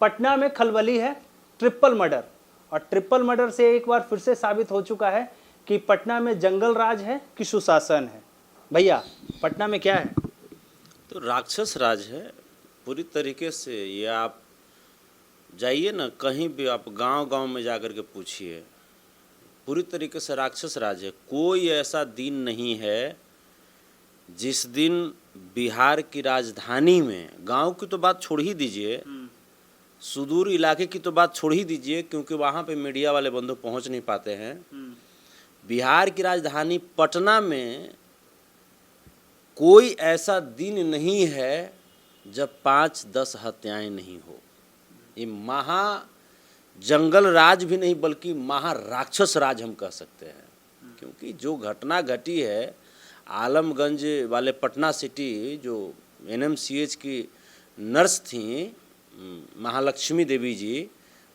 पटना में खलबली है, ट्रिपल मर्डर। और ट्रिपल मर्डर से एक बार फिर से साबित हो चुका है कि पटना में जंगल राज है कि सुशासन है। भैया, पटना में क्या है? तो राक्षस राज है पूरी तरीके से। ये आप जाइए ना, कहीं भी आप गांव-गांव में जाकर के पूछिए, पूरी तरीके से राक्षस राज है। कोई ऐसा दिन नहीं है जिस दिन बिहार की राजधानी में, गांव की तो बात छोड़ ही दीजिए, सुदूर इलाके की तो बात छोड़ ही दीजिए, क्योंकि वहाँ पे मीडिया वाले बंधु पहुँच नहीं पाते हैं। बिहार की राजधानी पटना में कोई ऐसा दिन नहीं है जब 5-10 हत्याएं नहीं हो। ये महा जंगल राज भी नहीं बल्कि महा राक्षस राज हम कह सकते हैं, क्योंकि जो घटना घटी है आलमगंज वाले पटना सिटी, जो एनएमसीएच की नर्स थी महालक्ष्मी देवी जी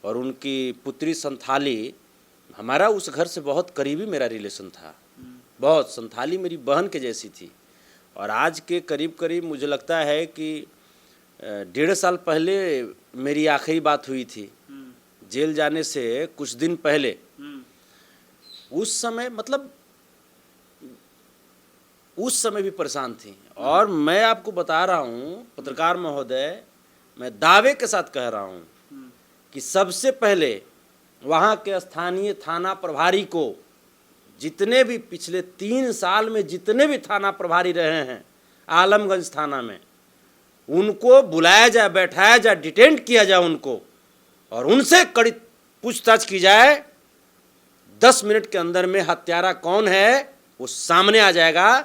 और उनकी पुत्री संथाली, हमारा उस घर से बहुत करीबी मेरा रिलेशन था, बहुत। संथाली मेरी बहन के जैसी थी। और आज के करीब करीब मुझे लगता है कि 1.5 साल पहले मेरी आखिरी बात हुई थी, जेल जाने से कुछ दिन पहले। उस समय मतलब उस समय भी परेशान थी। और मैं आपको बता रहा हूँ पत्रकार महोदय, मैं दावे के साथ कह रहा हूँ कि सबसे पहले वहाँ के स्थानीय थाना प्रभारी को, जितने भी पिछले 3 साल में जितने भी थाना प्रभारी रहे हैं आलमगंज थाना में, उनको बुलाया जाए, बैठाया जाए, डिटेंट किया जाए उनको, और उनसे कड़ी पूछताछ की जाए। 10 मिनट के अंदर में हत्यारा कौन है वो सामने आ जाएगा,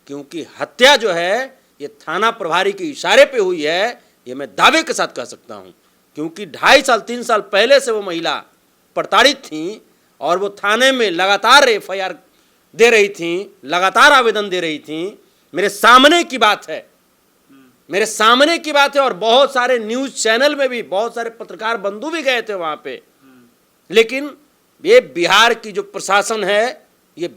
क्योंकि हत्या जो है ये थाना प्रभारी के इशारे पे हुई है, ये मैं दावे के साथ कह सकता हूँ। क्योंकि 2.5 साल 3 साल पहले से वो महिला प्रताड़ित थी और वो थाने में लगातार एफआईआर दे रही थी, लगातार आवेदन दे रही थी। मेरे सामने की बात है, मेरे सामने की बात है। और बहुत सारे न्यूज़ चैनल में भी बहुत सारे पत्रकार बंधु भी गए थे वहाँ पे। लेकिन ये बिहार की जो प्रशासन है ये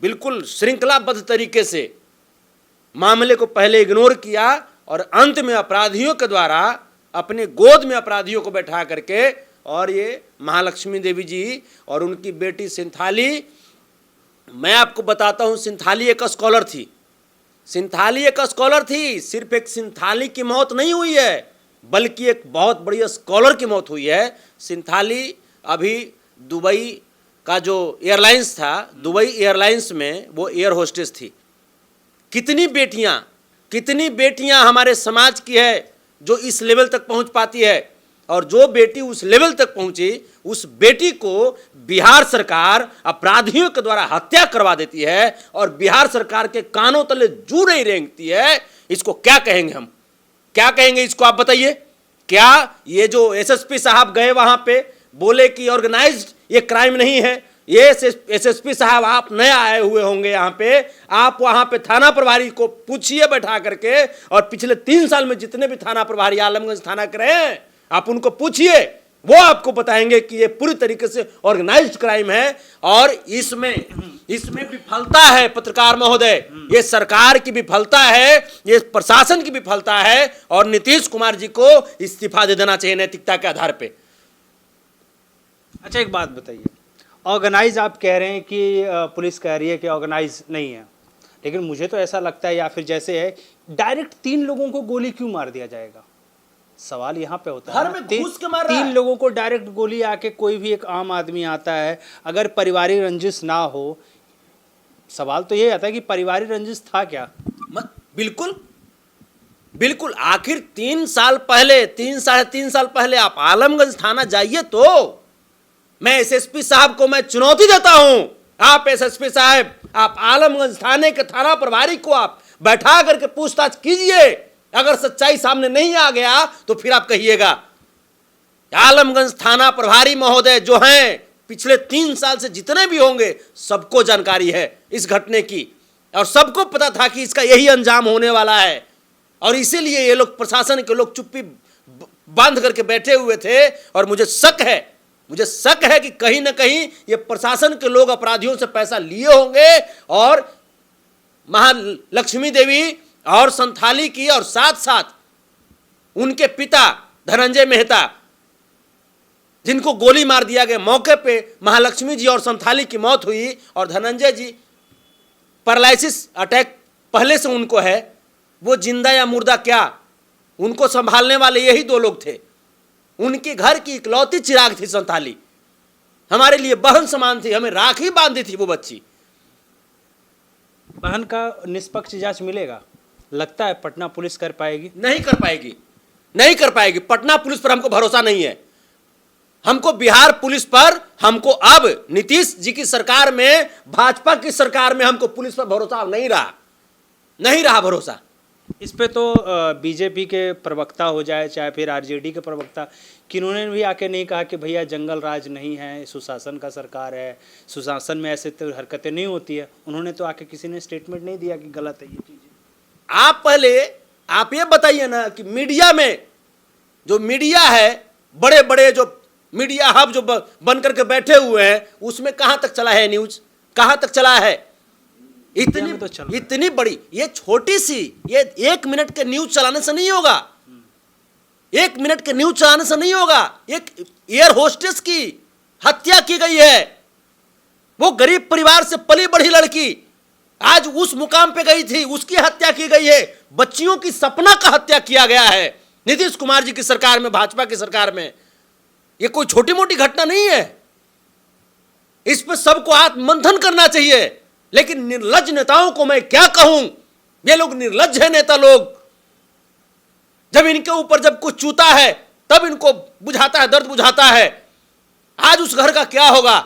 बिल्कुल श्रृंखलाबद्ध तरीके से मामले को पहले इग्नोर किया और अंत में अपराधियों के द्वारा अपने गोद में अपराधियों को बैठा करके, और ये महालक्ष्मी देवी जी और उनकी बेटी सिंथाली, मैं आपको बताता हूँ, सिंथाली एक स्कॉलर थी। सिंथाली एक स्कॉलर थी। सिर्फ एक सिंथाली की मौत नहीं हुई है, बल्कि एक बहुत बड़ी स्कॉलर की मौत हुई है। सिंथाली अभी दुबई का जो एयरलाइंस था, दुबई एयरलाइंस में वो एयर होस्टेस थी। कितनी बेटियां हमारे समाज की है जो इस लेवल तक पहुंच पाती है, और जो बेटी उस लेवल तक पहुंची, उस बेटी को बिहार सरकार अपराधियों के द्वारा हत्या करवा देती है और बिहार सरकार के कानों तले जू नहीं रेंगती है। इसको क्या कहेंगे हम, क्या कहेंगे इसको, आप बताइए। क्या ये जो एसएसपी साहब गए वहां पे, बोले कि ऑर्गेनाइज्ड ये क्राइम नहीं है, ये एसएसपी साहब आप नए आए हुए होंगे यहाँ पे, आप वहाँ पे थाना प्रभारी को पूछिए बैठा करके, और पिछले 3 साल में जितने भी थाना प्रभारी आलमगंज थाना के रहे हैं आप उनको पूछिए, वो आपको बताएंगे कि ये पूरी तरीके से ऑर्गेनाइज्ड क्राइम है। और इसमें विफलता है पत्रकार महोदय, ये सरकार की विफलता है, ये प्रशासन की विफलता है, और नीतीश कुमार जी को इस्तीफा दे देना चाहिए नैतिकता के आधार पे। अच्छा, एक बात बताइए, ऑर्गेनाइज आप कह रहे हैं कि पुलिस कह रही है कि ऑर्गेनाइज नहीं है, लेकिन मुझे तो ऐसा लगता है, या फिर जैसे है, डायरेक्ट 3 लोगों को गोली क्यों मार दिया जाएगा? सवाल यहाँ पे होता है, घर में घुस के मार रहा है। 3 लोगों को डायरेक्ट गोली आके, कोई भी एक आम आदमी आता है, अगर पारिवारिक रंजिश ना हो, सवाल तो ये आता है कि पारिवारिक रंजिश था क्या? बिल्कुल। आखिर 3 साल पहले, 3-3.5 साल पहले आप आलमगंज थाना जाइए तो मैं एसएसपी साहब को मैं चुनौती देता हूं, आप एसएसपी साहब, आप आलमगंज थाने के थाना प्रभारी को आप बैठा करके पूछताछ कीजिए। अगर सच्चाई सामने नहीं आ गया तो फिर आप कहिएगा। आलमगंज थाना प्रभारी महोदय जो हैं, पिछले 3 साल से जितने भी होंगे, सबको जानकारी है इस घटने की, और सबको पता था कि इसका यही अंजाम होने वाला है। और इसीलिए ये लोग, प्रशासन के लोग, चुप्पी बांध करके बैठे हुए थे। और मुझे शक है कि कहीं ना कहीं ये प्रशासन के लोग अपराधियों से पैसा लिए होंगे, और महालक्ष्मी देवी और संथाली की, और साथ साथ उनके पिता धनंजय मेहता, जिनको गोली मार दिया गया, मौके पे महालक्ष्मी जी और संथाली की मौत हुई, और धनंजय जी पैरालिसिस अटैक पहले से उनको है, वो जिंदा या मुर्दा क्या, उनको संभालने वाले यही दो लोग थे। उनके घर की इकलौती चिराग थी संथाली, हमारे लिए बहन समान थी, हमें राखी बांधी थी वो बच्ची। बहन का निष्पक्ष जांच मिलेगा, लगता है पटना पुलिस कर पाएगी? नहीं कर पाएगी, नहीं कर पाएगी। पटना पुलिस पर हमको भरोसा नहीं है। हमको बिहार पुलिस पर, हमको अब नीतीश जी की सरकार में, भाजपा की सरकार में हमको पुलिस पर भरोसा नहीं रहा, नहीं रहा भरोसा। इस पे तो बीजेपी के प्रवक्ता हो जाए चाहे फिर आरजेडी के प्रवक्ता, किन्होंने भी आके नहीं कहा कि भैया जंगल राज नहीं है, सुशासन का सरकार है, सुशासन में ऐसे तो हरकतें नहीं होती है। उन्होंने तो आके किसी ने स्टेटमेंट नहीं दिया कि गलत है ये चीज़। आप पहले आप ये बताइए ना कि मीडिया में, जो मीडिया है, बड़े बड़े जो मीडिया हब जो बन करके बैठे हुए हैं, उसमें कहां तक चला है न्यूज, कहां तक चला है? इतनी बड़ी, ये छोटी सी, ये 1 मिनट के न्यूज चलाने से नहीं होगा, 1 मिनट के न्यूज चलाने से नहीं होगा। एक एयर होस्टेस की हत्या की गई है, वो गरीब परिवार से पली बढ़ी लड़की आज उस मुकाम पे गई थी, उसकी हत्या की गई है। बच्चियों की सपना का हत्या किया गया है नीतीश कुमार जी की सरकार में, भाजपा की सरकार में। ये कोई छोटी मोटी घटना नहीं है, इस पर सबको आत्ममंथन करना चाहिए। लेकिन निर्लज्ज नेताओं को मैं क्या कहूं, ये लोग निर्लज्ज है नेता लोग। जब इनके ऊपर जब कुछ चूता है तब इनको बुझाता है, दर्द बुझाता है। आज उस घर का क्या होगा?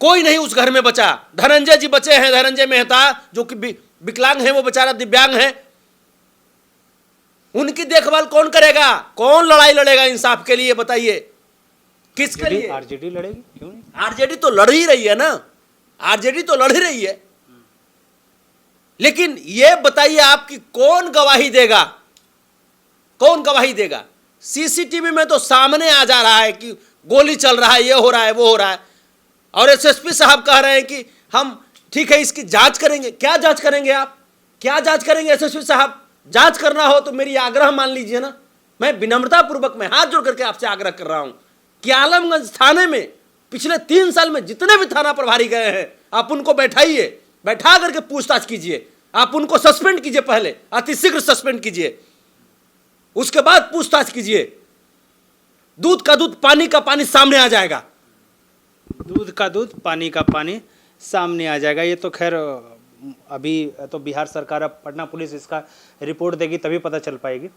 कोई नहीं उस घर में बचा। धनंजय जी बचे हैं, धनंजय मेहता जो कि विकलांग है, वो बेचारा दिव्यांग है। उनकी देखभाल कौन करेगा? कौन लड़ाई लड़ेगा इंसाफ के लिए? बताइए किसके लिए? आरजेडी लड़ेगी, क्यों नहीं? आरजेडी तो लड़ ही रही है ना, आरजेडी तो लड़ ही रही है। लेकिन ये बताइए आपकी कौन गवाही देगा? कौन गवाही देगा? सीसीटीवी में तो सामने आ जा रहा है कि गोली चल रहा है, ये हो रहा है, वो हो रहा है, और एसएसपी साहब कह रहे हैं कि हम ठीक है इसकी जांच करेंगे। क्या जांच करेंगे आप? क्या जांच करेंगे एसएसपी साहब? जांच करना हो तो मेरी आग्रह मान लीजिए ना। मैं विनम्रता पूर्वक मैं हाथ जोड़ करके आपसे आग्रह कर रहा हूं कि आलमगंज थाने में पिछले 3 साल में जितने भी थाना प्रभारी गए हैं, आप उनको बैठाइए, बैठा करके पूछताछ कीजिए। आप उनको सस्पेंड कीजिए, पहले अतिशीघ्र सस्पेंड कीजिए, उसके बाद पूछताछ कीजिए। दूध का दूध, पानी का पानी सामने आ जाएगा। दूध का दूध, पानी का पानी सामने आ जाएगा। ये तो खैर अभी तो बिहार सरकार, अब पटना पुलिस इसका रिपोर्ट देगी तभी पता चल पाएगी।